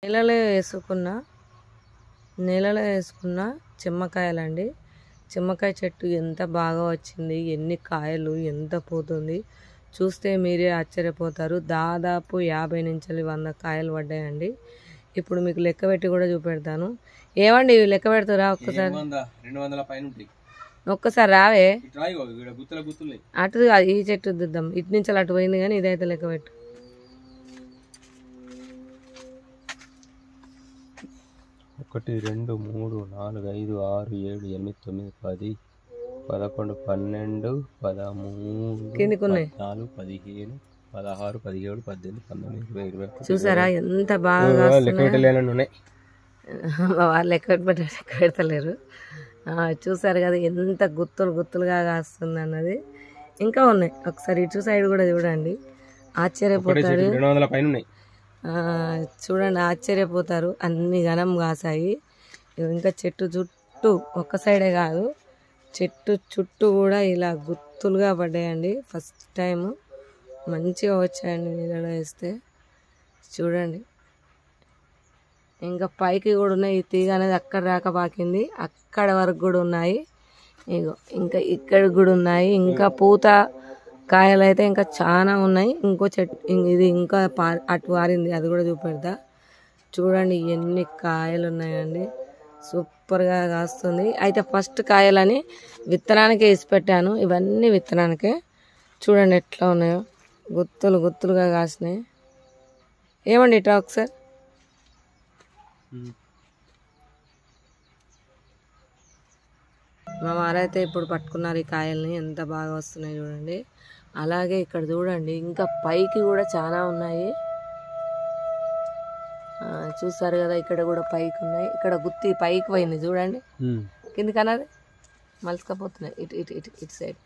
నీళ్ళలో వేసుకున్న చెమ్మకాయలండి. చెమ్మకాయ చెట్టు ఎంత బాగా వచ్చింది, ఎన్ని కాయలు, ఎంత పోతుంది చూస్తే మీరే ఆశ్చర్యపోతారు. దాదాపు 50 నుంచి 100 కాయలు పడ్డాయండి. ఇప్పుడు మీకు లెక్క పెట్టి కూడా చూపెడతాను. ఏమండి లెక్క పెడతారా? ఒక్కసారి రావే. అటు ఈ చెట్టు దిద్దాం, ఇటు నుంచి అటు పోయింది కానీ ఇదైతే లెక్క పెట్టు. 1 2 3 4 5 6 7 8 9 10 11 12 13 14 15 16 17 18 19 20 21. చూసారా ఎంత బాగా లెక్క పెట్టలేనని ఉన్నాయి. వాళ్ళు లెక్క పెడతలేరు. చూసారు కదా ఎంత గుత్తులుగా కాస్తుంది అన్నది. ఇంకా ఉన్నాయి, ఒకసారి ఇటు సైడ్ కూడా చూడండి, ఆశ్చర్యపోతారు. 200 పైన ఉన్నాయి. చూడండి, ఆశ్చర్యపోతారు, అన్ని ఘనం కాసాయి. ఇంకా చెట్టు చుట్టూ ఒక్క సైడే కాదు, చెట్టు చుట్టూ కూడా ఇలా గుత్తులుగా పడ్డాయండి. ఫస్ట్ టైం మంచిగా వచ్చాయండి నీళ్ళలో వేస్తే. చూడండి, ఇంకా పైకి కూడా ఉన్నాయి. ఈ తీగ అనేది అక్కడ దాకా పాకింది, అక్కడ వరకు కూడా ఉన్నాయి. ఇగో ఇంకా ఇక్కడ కూడా ఉన్నాయి. ఇంకా పూత కాయలు అయితే ఇంకా చాలా ఉన్నాయి. ఇంకో చెట్టు ఇది ఇంకా అటు వారింది, అది కూడా చూపెడతా. చూడండి ఎన్ని కాయలు ఉన్నాయండి, సూపర్గా కాస్తుంది. అయితే ఫస్ట్ కాయలని విత్తనానికే వేసి పెట్టాను, ఇవన్నీ విత్తనానికే. చూడండి ఎట్లా ఉన్నాయో, గుత్తులుగా కాసినాయి. ఏమండి ఇట్లా ఒకసారి మా వారైతే ఇప్పుడు పట్టుకున్నారు ఈ కాయల్ని, ఎంత బాగా వస్తున్నాయి చూడండి. అలాగే ఇక్కడ చూడండి, ఇంకా పైకి కూడా చాలా ఉన్నాయి. చూసారు కదా, ఇక్కడ కూడా పైకి ఉన్నాయి. ఇక్కడ గుత్తి పైకి పోయింది చూడండి, కిందికి అన్నది మలుసుకపోతున్నాయి. ఇటు సైడ్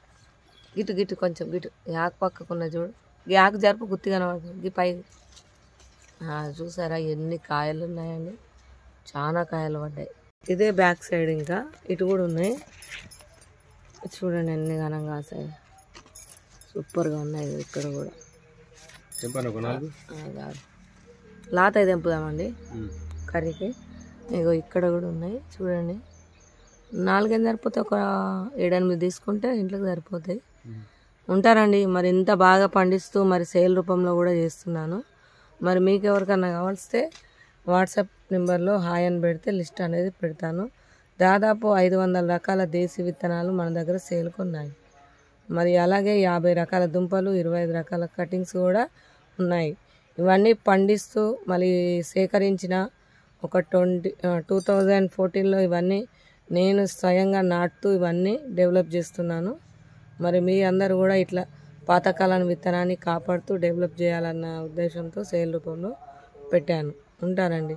గిటు కొంచెం గిటు యాకు పక్కకున్న చూడు, యాకు జరుపు గుత్తి కనబడుతుంది ఈ పైకి. చూసారా ఎన్ని కాయలు ఉన్నాయండి, చాలా కాయలు పడ్డాయి. ఇదే బ్యాక్ సైడ్, ఇంకా ఇటు కూడా ఉన్నాయి. చూడండి ఎన్ని ఘనంగా కాసాయి, సూపర్గా ఉన్నాయి. ఇక్కడ కూడా లాత తెంపుదామండి కర్రీకి. ఇగో ఇక్కడ కూడా ఉన్నాయి చూడండి. 4 సరిపోతే ఒక 7-8 తీసుకుంటే ఇంట్లోకి సరిపోతాయి. ఉంటారండి. మరి ఇంత బాగా పండిస్తూ మరి సేల్ రూపంలో కూడా చేస్తున్నాను. మరి మీకు ఎవరికన్నా కావాల్స్తే వాట్సాప్ నెంబర్లో హాయ్ అని పెడితే లిస్ట్ అనేది పెడతాను. దాదాపు 500 రకాల దేశీ విత్తనాలు మన దగ్గర సేల్కి ఉన్నాయి. మరి అలాగే 50 రకాల దుంపలు, 25 రకాల కటింగ్స్ కూడా ఉన్నాయి. ఇవన్నీ పండిస్తూ మళ్ళీ సేకరించిన ఒక 2014లో ఇవన్నీ నేను స్వయంగా నాటుతూ ఇవన్నీ డెవలప్ చేస్తున్నాను. మరి మీ అందరూ కూడా ఇట్లా పాతకాలం విత్తనాన్ని కాపాడుతూ డెవలప్ చేయాలన్న ఉద్దేశంతో సేల్ రూపంలో పెట్టాను. ఉంటానండి.